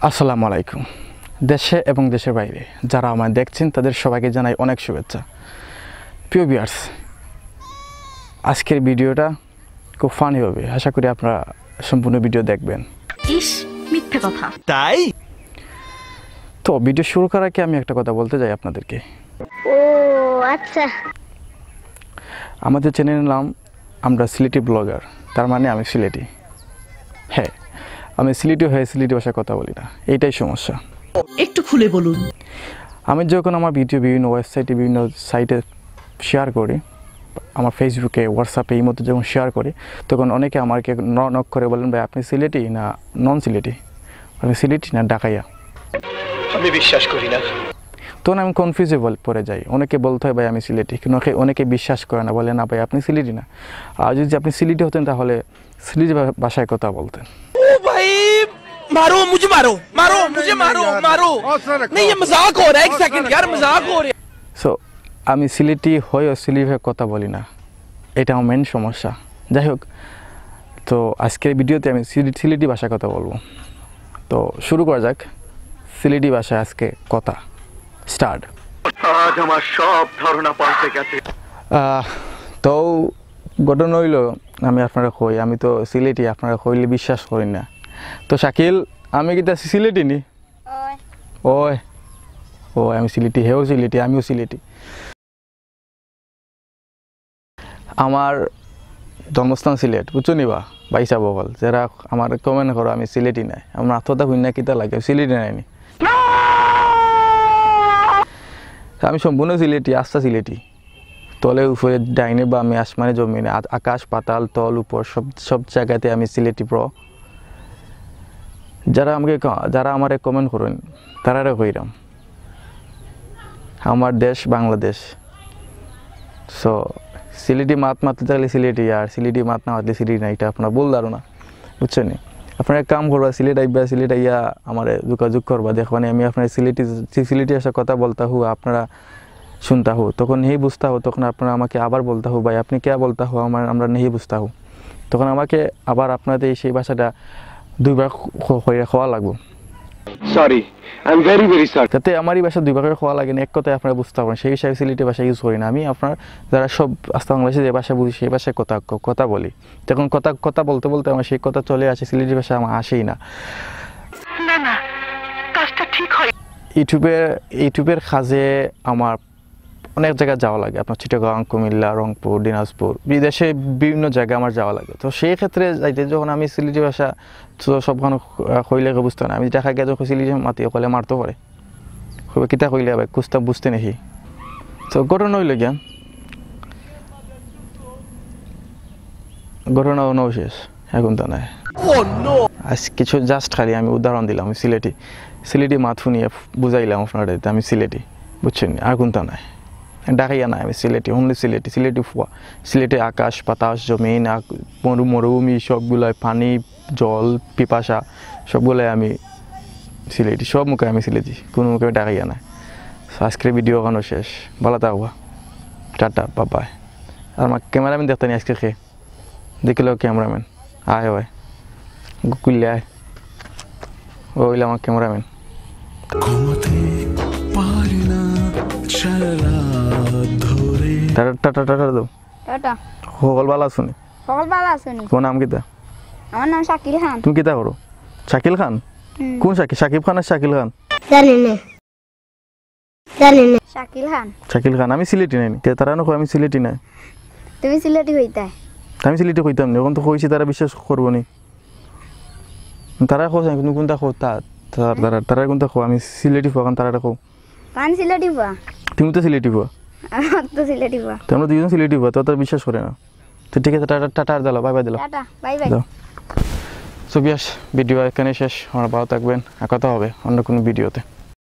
আসসালামু আলাইকুম। দেশে এবং দেশের বাইরে যারা আমায় দেখছেন তাদের সবাইকে জানাই অনেক শুভেচ্ছা। প্রিয় ভিউয়ার্স, আজকের ভিডিওটা খুব ফানি হবে, আশা করি আপনারা সম্পূর্ণ ভিডিও দেখবেন। ইস, মিথ্যে কথা তাই? তো ভিডিও শুরু করার আগে আমি একটা কথা বলতে চাই আপনাদেরকে। ও আচ্ছা, আমাদের চ্যানেলের নাম আমরা সিলেটি ব্লগার, তার মানে আমি সিলেটি। হ্যাঁ, আমি সিলেটি হয়ে সিলেটি ভাষায় কথা বলি না, এইটাই সমস্যা। একটু খুলে বলুন। আমি যখন আমার ভিডিও বিভিন্ন ওয়েবসাইটে বিভিন্ন সাইটে শেয়ার করি, আমার ফেসবুকে হোয়াটসঅ্যাপে এই মতো যখন শেয়ার করি, তখন অনেকে আমাকে নক করে বলেন, ভাই আপনি সিলেটি না নন সিলেটি, আপনি সিলেটি না ঢাকাইয়া। আমি বিশ্বাস করি না। তখন আমি কনফিউজে পড়ে যাই। অনেকে বলতে হয় ভাই আমি সিলেটি, কিন্তু অনেকে বিশ্বাস করে না, বলে না ভাই আপনি সিলেটি না। আর যদি আপনি সিলেটি হতেন তাহলে সিলেটি ভাষায় কথা বলতেন। ও ভাই, मारो मुझे, मारो मारो मुझे, मारो मारो नहीं, ये मजाक हो रहा है। एक सेकंड यार, मजाक हो रहा है। সো আমি সিলেটি হয়েও সিলেটি কথা বলি না, এটা আমার মেন সমস্যা। যাই হোক, তো আজকের ভিডিওতে আমি সিলেটি ভাষায় কথা বলবো। তো শুরু করা যাক সিলেটি ভাষায় আজকে কথা। স্টার্ট। আজ আমার সব ধারণা পাল্টে গেছে। তো ঘটনা হইল, আমি আপনারা কই আমি তো সিলেটি, আপনারা কইলে বিশ্বাস করি না। তো শাকিল, আমি কি সিলেটি নি? ওই ও আমি সিলেটি, হেও সিলেটি, আমিও সিলেটি। আমার জন্মস্থান সিলেট, বুঝছো নি বা বাইসা বগল। যারা আমার কমেন্ট করো আমি সিলেটি নাই, আমার আত্মতা হইনা কিতা লাগে, সিলেটি নাইনি। আমি সম্পূর্ণ সিলেটি, আস্থা সিলেটি। তলে উপরে ডাইনে বা আমি আসমানে জমিনে, আকাশ পাতাল তল উপর সব জায়গাতে আমি সিলেটি ব্র। যারা আমারে কমেন্ট করেন তারারে কইরাম আমার দেশ বাংলাদেশ। সো সিলেটি মাততে থাকলে সিলেটি, আর সিলেটি মাত না মাতলে সিলেটি না, এটা আপনার ভুল ধারণা, বুঝছেন? আপনার এক কাম করবা, সিলেট আইবা, সিলেট আইয়া আমার যোগাযোগ করবা, দেখবানি আমি আপনার সিলেটি আসা কথা বলতা হু, আপনারা শুনতা হো, তখন নেই বুঝতা হো, তখন আপনারা আমাকে আবার বলতা হো ভাই আপনি কে বলতা হো, আমরা নেই বুঝতা হো, তখন আমাকে আবার আপনাদের সেই ভাষাটা দুইবার খাওয়া লাগবো। Sorry, I am very very sorry. যাতে আমারই ভাষা দুইবার খাওয়া লাগে না, এক কথায় আপনারা বুঝতে পারেন, সেই হিসাবে সিলেটি ভাষা ইউজ করি না আমি। আপনার যারা সব আস্তে বাংলাদেশে যে ভাষা বুঝি সেই ভাষায় কথা বলি, তখন কথা বলতে বলতে আমার সেই কথা চলে আসে, সিলেটি ভাষা আমার আসেই না। না না, কাজটা ঠিক হয়। ইউটিউবের কাজে আমার অনেক জায়গায় যাওয়া লাগে, আপনার চিটাগাং, কুমিল্লা, রংপুর, দিনাজপুর, বিদেশে বিভিন্ন জায়গায় আমার যাওয়া লাগে। তো সেই ক্ষেত্রে যাইতে যখন আমি সিলেটি ভাষা সবখানে কইলে বুঝতে না, আমি দেখা গিয়ে যখন সিলেটি মাতি কলে মারতে পারে, কিতা কইলে ভাই কুস্তা বুঝতে নাকি। তো ঘটনা হইলে গিয়া ঘটনা শেষ, এখন তো নাই। আজ কিছু জাস্ট খালি আমি উদাহরণ দিলাম, আমি সিলেটি মাত শুনিয়ে বুঝাইলাম আপনারা আমি সিলেটি, বুঝছেন? আর কোনটা নাই, ঢাকাইয়া নাই, আমি সিলেটি, অনলি সিলেটি ফুয়া। সিলেটে আকাশ বাতাস জমিন মরুভূমি সবগুলোয়, পানি জল পিপাসা সবগুলোয় আমি সিলেটি, সব মুখে আমি সিলেটি, কোনো মুখে ঢাকাইয়া নাই। আজকের ভিডিও ওখানে শেষ, ভালো থাকবা, টাটা বাবাই। আর আমার ক্যামেরাম্যান দেখতে নি আজকে খেয়ে দেখিল, ক্যামেরাম্যান আয় হয় কুল্লে আয়, ওইলে আমার ক্যামেরাম্যান। টাটা দাও। টাটা। সকল ভালো শুনি। সকল ভালো আছেন? তোমার নাম কিতা? আমার নাম শাকিল খান। তুমি কিতা করো? শাকিল খান? কোন শাকিব খান আর শাকিল খান? জানি না শাকিল খান। শাকিল খান, আমি সিলেটি নাই। তারা নকো আমি সিলেটি নাই। তুমি সিলেটি হইতা? আমি সিলেটি কইতাম না, এখন তো কইছি তারা বিশ্বাস করবো নি। তারা কো তুমি কোনটা কো, তারা কোনটা কো আমি সিলেটি ফুয়া, তারা কো কান সিলেটি ফুয়া। তুমি তো সিলেটি ফুয়া। আমার তো সিলেটি ফুয়া। তোমরা দুজন সিলেটি ফুয়া, তো তারা বিশ্বাস করে না। তো ঠিক আছে, টাটা আর দিলো, বাই বাই দিলো। Tata bye bye. So viewers, video এখানে শেষ। আমরা ভালো থাকবেন, আর কথা হবে অন্য কোনো ভিডিওতে।